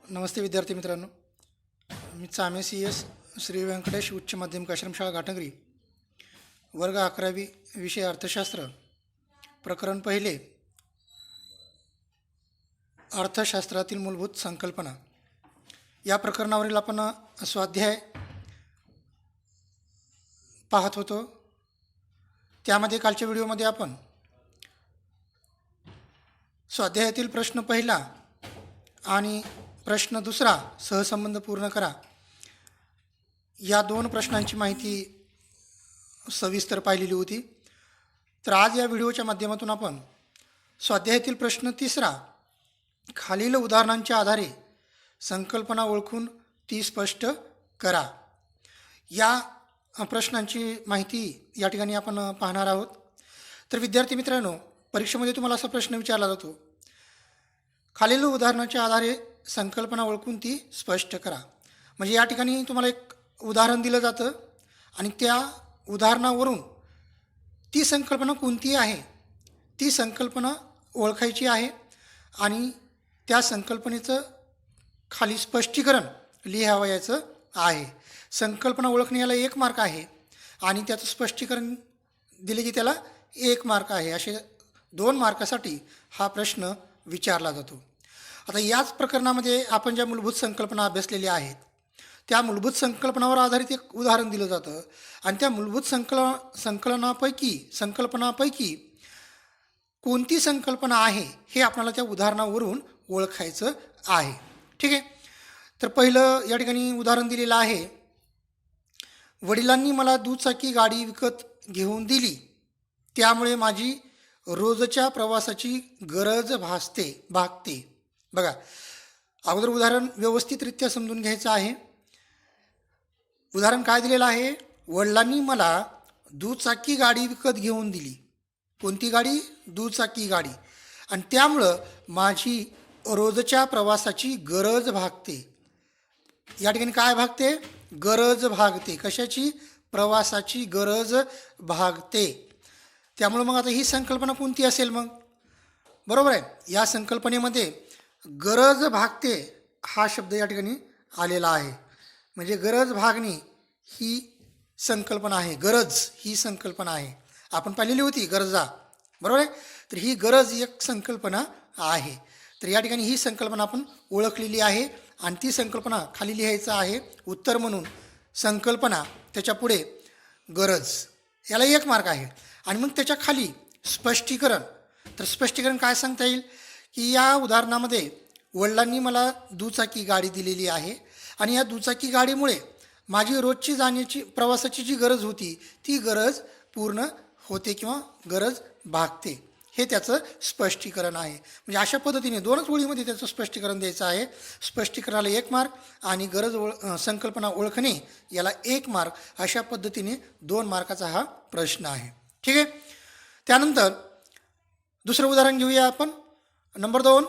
नमस्ते विद्यार्थी मित्रांनो. मी चामे C S Shri Venkatesh उच्च माध्यमिक आश्रमशाळा घाटंगरी, वर्ग 11वी, विषय अर्थशास्त्र, प्रकरण पहिले, अर्थशास्त्रातील मूलभूत संकल्पना. या प्रकरणावरील आपण स्वाध्याय पाहत होतो. त्यामध्ये कालच्या व्हिडिओमध्ये आपण स्वाध्यायातील प्रश्न पहिला आणि प्रश्न दुसरा सहसंबंध पूर्ण करा या दोन प्रश्नांची माहिती सविस्तर पाहिलेली होती. तर आज या व्हिडिओच्या माध्यमातून आपण स्वाध्यायातील प्रश्न तिसरा, खालील उदाहरणांच्या आधारे संकल्पना ओळखून ती स्पष्ट करा, या प्रश्नांची माहिती या ठिकाणी आपण पाहणार आहोत. तर विद्यार्थी मित्रांनो, परीक्षेमध्ये तुम्हाला असा प्रश्न विचारला जातो, खालील उदाहरणाच्या आधारे संकल्पना ओळखून ती स्पष्ट करा. म्हणजे या ठिकाणी तुम्हाला एक उदाहरण दिलं जातं आणि त्या उदाहरणावरून ती संकल्पना कोणती आहे ती संकल्पना ओळखायची आहे आणि त्या संकल्पनेचं खाली स्पष्टीकरण लिहावयाचं आहे. संकल्पना ओळखणे याला 1 मार्क आहे आणि त्याचं स्पष्टीकरण दिले की त्याला 1 मार्क आहे. असे 2 मार्कासाठी हा प्रश्न विचारला जातो. आता याच प्रकरणामध्ये आपण ज्या मूलभूत संकल्पना अभ्यासलेल्या आहेत त्या मूलभूत संकल्पनावर आधारित एक उदाहरण दिलं जातं आणि त्या मूलभूत संकल्पनापैकी कोणती संकल्पना आहे हे आपल्याला त्या उदाहरणावरून ओळखायचं आहे. ठीक आहे. तर पहिलं या ठिकाणी उदाहरण दिलेलं आहे, वडिलांनी मला दुचाकी गाडी विकत घेऊन दिली, त्यामुळे माझी रोजच्या प्रवासाची गरज भागते. बघा, अगोदर उदाहरण व्यवस्थितरित्या समजून घ्यायचं आहे. उदाहरण काय दिलेलं आहे, वडिलांनी मला दुचाकी गाडी विकत घेऊन दिली. कोणती गाडी? दुचाकी गाडी. आणि त्यामुळं माझी रोजच्या प्रवासाची गरज भागते. या ठिकाणी काय भागते? गरज भागते. कशाची? प्रवासाची गरज भागते. त्यामुळं मग आता ही संकल्पना कोणती असेल? मग बरोबर आहे, या संकल्पनेमध्ये गरज भागते हा शब्द या ठिकाणी आलेला आहे. म्हणजे गरज भागणे ही संकल्पना आहे. गरज ही संकल्पना आहे, आपण पाहिलेली होती गरजा, बरोबर आहे. तर ही गरज एक संकल्पना आहे. तर या ठिकाणी ही संकल्पना आपण ओळखलेली आहे आणि ती संकल्पना खाली लिहायचं आहे उत्तर म्हणून. संकल्पना त्याच्या पुढे गरज, याला 1 मार्क आहे. आणि मग त्याच्या खाली स्पष्टीकरण. तर स्पष्टीकरण काय सांगता येईल की या उदाहरणामध्ये वडिलांनी मला दुचाकी गाडी दिलेली आहे आणि या दुचाकी गाडीमुळे माझी रोजची जाण्याची प्रवासाची जी गरज होती ती गरज पूर्ण होते किंवा गरज भागते. हे त्याचं स्पष्टीकरण आहे. म्हणजे अशा पद्धतीने 2च ओळीमध्ये त्याचं स्पष्टीकरण द्यायचं आहे. स्पष्टीकरणाला 1 मार्क आणि गरज संकल्पना ओळखणे याला 1 मार्क. अशा पद्धतीने 2 मार्काचा हा प्रश्न आहे. ठीक आहे. त्यानंतर दुसरं उदाहरण घेऊया आपण. नंबर 2,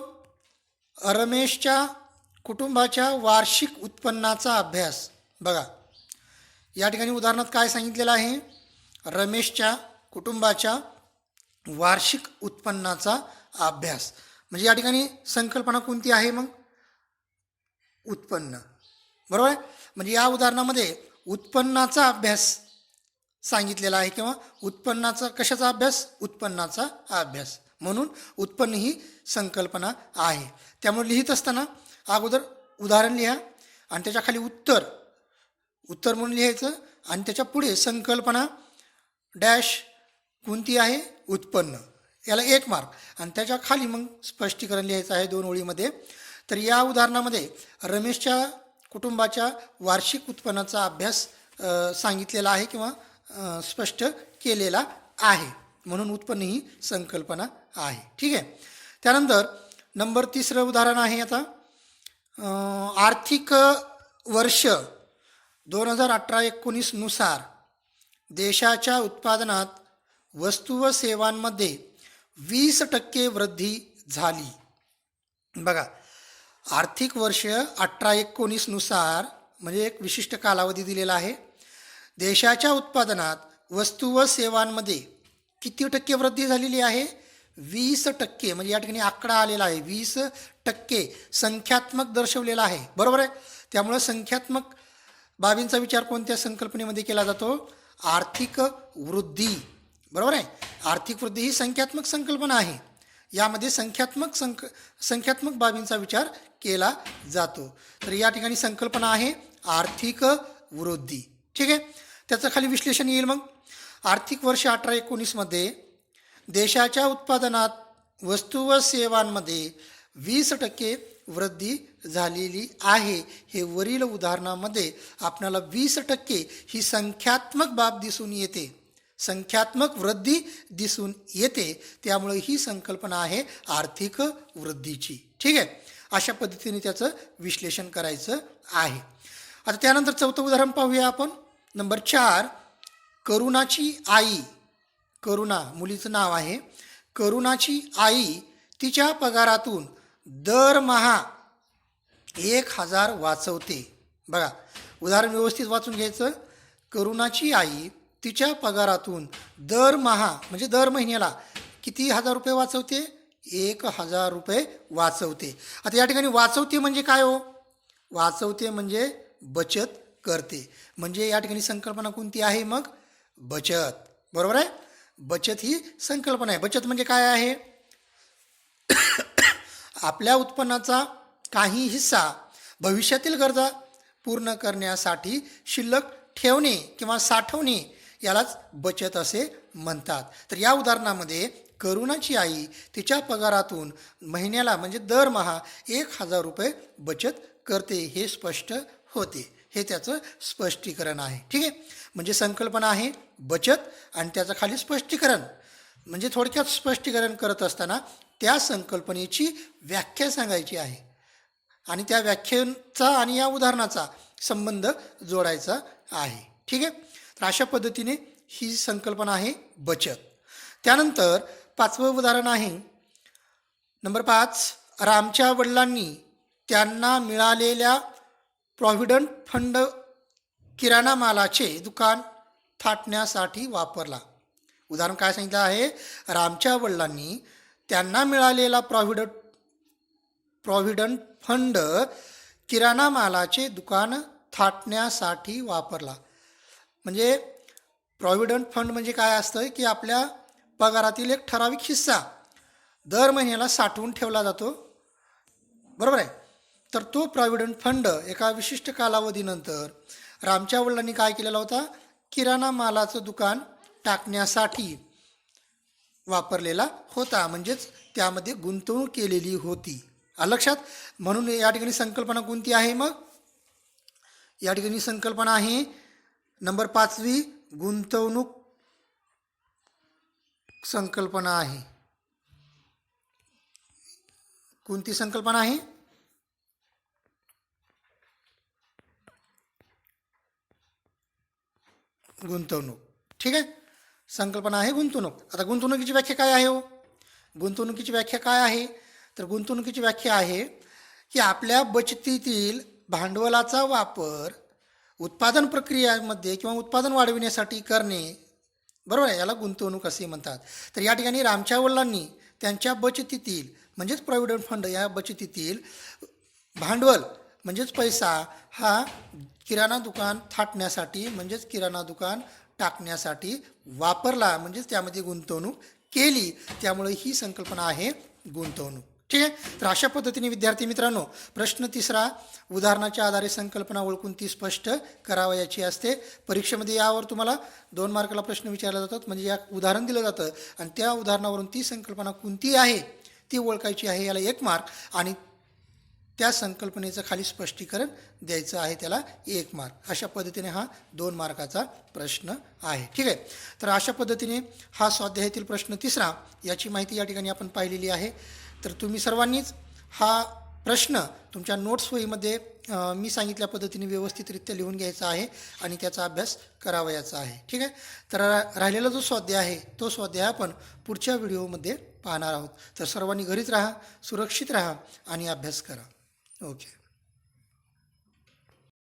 रमेशच्या कुटुंबाच्या वार्षिक उत्पन्नाचा अभ्यास. बघा, या ठिकाणी उदाहरणात काय सांगितलेलं आहे, रमेशच्या कुटुंबाच्या वार्षिक उत्पन्नाचा अभ्यास. म्हणजे या ठिकाणी संकल्पना कोणती आहे? मग उत्पन्न, बरोबर आहे. म्हणजे या उदाहरणामध्ये उत्पन्नाचा अभ्यास सांगितलेला आहे किंवा उत्पन्नाचा, कशाचा अभ्यास? उत्पन्नाचा अभ्यास. म्हणून उत्पन्न ही संकल्पना आहे. त्यामुळे लिहित असताना अगोदर उदाहरण लिहा आणि त्याच्या खाली उत्तर म्हणून लिहायचं आणि त्याच्या पुढे संकल्पना डॅश कोणती आहे? उत्पन्न, याला 1 मार्क. आणि त्याच्या खाली मग स्पष्टीकरण लिहायचं आहे 2 ओळीमध्ये. तर या उदाहरणामध्ये रमेशच्या कुटुंबाच्या वार्षिक उत्पन्नाचा अभ्यास सांगितलेला आहे किंवा स्पष्ट केलेला आहे, म्हणून उत्पन्न ही संकल्पना आहे. ठीक आहे. त्यानंतर नंबर 3 उदाहरण आहे आता, आर्थिक वर्ष 2018-19 नुसार देशाच्या उत्पादनात वस्तू व सेवांमध्ये 20% वृद्धी झाली. बघा, आर्थिक वर्ष 18-19 नुसार म्हणजे एक विशिष्ट कालावधी दिलेला आहे. देशाच्या उत्पादनात वस्तू व सेवांमध्ये किती टक्के वृद्धी झालेली आहे? 20% म्हणजे या ठिकाणी आकडा आलेला आहे 20% संख्यात्मक दर्शवलेला आहे. बरोबर आहे. त्यामुळं संख्यात्मक बाबींचा विचार कोणत्या संकल्पनेमध्ये केला जातो? आर्थिक वृद्धी. बरोबर आहे. आर्थिक वृद्धी ही संख्यात्मक संकल्पना आहे. यामध्ये संख्यात्मक बाबींचा विचार केला जातो. तर या ठिकाणी संकल्पना आहे आर्थिक वृद्धी. ठीक आहे. त्याचं खाली विश्लेषण येईल. मग आर्थिक वर्ष 18-19 मध्ये देशाच्या उत्पादनात वस्तू व सेवांमध्ये 20% वृद्धी झालेली आहे. हे वरील उदाहरणामध्ये आपल्याला 20% ही संख्यात्मक बाब दिसून येते, संख्यात्मक वृद्धी दिसून येते. त्यामुळे ही संकल्पना आहे आर्थिक वृद्धीची. ठीक आहे. अशा पद्धतीने त्याचं विश्लेषण करायचं आहे. आता त्यानंतर चौथं उदाहरण पाहूया आपण. नंबर 4, करुणाची आई. करुणा मुलीचं नाव आहे. करुणाची आई तिच्या पगारातून दरमहा 1000 वाचवते. बघा, उदाहरण व्यवस्थित वाचून घ्यायचं. करुणाची आई तिच्या पगारातून दरमहा म्हणजे दर महिन्याला किती हजार रुपये वाचवते? 1000 रुपये वाचवते. आता या ठिकाणी वाचवते म्हणजे काय हो? वाचवते म्हणजे बचत करते. म्हणजे या ठिकाणी संकल्पना कोणती आहे? मग बचत. बरोबर आहे. बचत ही संकल्पना आहे. बचत म्हणजे काय आहे? आपल्या उत्पन्नाचा काही हिस्सा भविष्यातील गरजा पूर्ण करण्यासाठी शिल्लक ठेवणे किंवा साठवणे यालाच बचत असे म्हणतात. तर या उदाहरणामध्ये करुणाची आई तिच्या पगारातून महिन्याला म्हणजे दरमहा 1000 रुपये बचत करते हे स्पष्ट होते. हे त्याचं स्पष्टीकरण आहे. ठीक आहे. म्हणजे संकल्पना आहे बचत आणि त्याचं खाली स्पष्टीकरण म्हणजे थोडक्यात स्पष्टीकरण करत असताना त्या संकल्पनेची व्याख्या सांगायची आहे आणि त्या व्याख्येचा आणि या उदाहरणाचा संबंध जोडायचा आहे. ठीक आहे. तर अशा पद्धतीने ही संकल्पना आहे बचत. त्यानंतर 5वं उदाहरण आहे नंबर 5, रामच्या वडिलांनी त्यांना मिळालेल्या प्रॉव्हिडंट फंड किराणा मालाचे दुकान थाटण्यासाठी वापरला. उदाहरण काय सांगितलं आहे? रामच्या वडिलांनी त्यांना मिळालेला प्रॉव्हिडंट फंड किराणा मालाचे दुकान थाटण्यासाठी वापरला. म्हणजे प्रॉव्हिडंट फंड म्हणजे काय असतं की आपल्या पगारातील एक ठराविक हिस्सा दर महिन्याला साठवून ठेवला जातो. बरोबर आहे. तर तो प्रॉव्हिडंट फंड एका विशिष्ट कालावधीनंतर रामच्या वडिलांनी काय केलेला होता? किराणा मालाचं दुकान टाकण्यासाठी वापरलेला होता. म्हणजेच त्यामध्ये गुंतवणूक केलेली होती. लक्षात. म्हणून या ठिकाणी संकल्पना कोणती आहे? मग या ठिकाणी संकल्पना आहे नंबर 5वी गुंतवणूक संकल्पना आहे. कोणती संकल्पना आहे? गुंतवणूक. ठीक आहे. संकल्पना आहे गुंतवणूक. आता गुंतवणुकीची व्याख्या काय आहे हो? गुंतवणुकीची व्याख्या काय आहे? तर गुंतवणुकीची व्याख्या आहे की आपल्या बचतीतील भांडवलाचा वापर उत्पादन प्रक्रियामध्ये किंवा उत्पादन वाढविण्यासाठी करणे. बरोबर आहे. याला गुंतवणूक असे म्हणतात. तर या ठिकाणी रामच्या वडिलांनी त्यांच्या बचतीतील म्हणजेच प्रॉव्हिडंट फंड या बचतीतील भांडवल म्हणजेच पैसा हा किराणा दुकान थाटण्यासाठी म्हणजेच किराणा दुकान टाकण्यासाठी वापरला. म्हणजेच त्यामध्ये गुंतवणूक केली. त्यामुळे ही संकल्पना आहे गुंतवणूक. ठीक आहे. तर अशा पद्धतीने विद्यार्थी मित्रांनो प्रश्न 3 उदाहरणाच्या आधारे संकल्पना ओळखून ती स्पष्ट करावयाची असते. परीक्षेमध्ये यावर तुम्हाला 2 मार्काला प्रश्न विचारले जातात. म्हणजे या उदाहरण दिलं जातं आणि त्या उदाहरणावरून ती संकल्पना कोणती आहे ती ओळखायची आहे. याला 1 मार्क आणि त्या संकल्पनेचं खाली स्पष्टीकरण द्यायचं आहे त्याला 1 मार्क. अशा पद्धतीने हा 2 मार्काचा प्रश्न आहे. ठीक आहे. तर अशा पद्धतीने हा स्वाध्यायातील प्रश्न 3 याची माहिती या ठिकाणी आपण पाहिलेली आहे. तर तुम्ही सर्वांनीच हा प्रश्न तुमच्या नोट्स वहीमध्ये मी सांगितल्या पद्धतीने व्यवस्थितरित्या लिहून घ्यायचा आहे आणि त्याचा अभ्यास करावयाचा आहे. ठीक आहे. तर राहिलेला जो स्वाध्याय आहे तो स्वाध्याय आपण पुढच्या व्हिडिओमध्ये पाहणार आहोत. तर सर्वांनी घरीच राहा, सुरक्षित राहा आणि अभ्यास करा. ओके.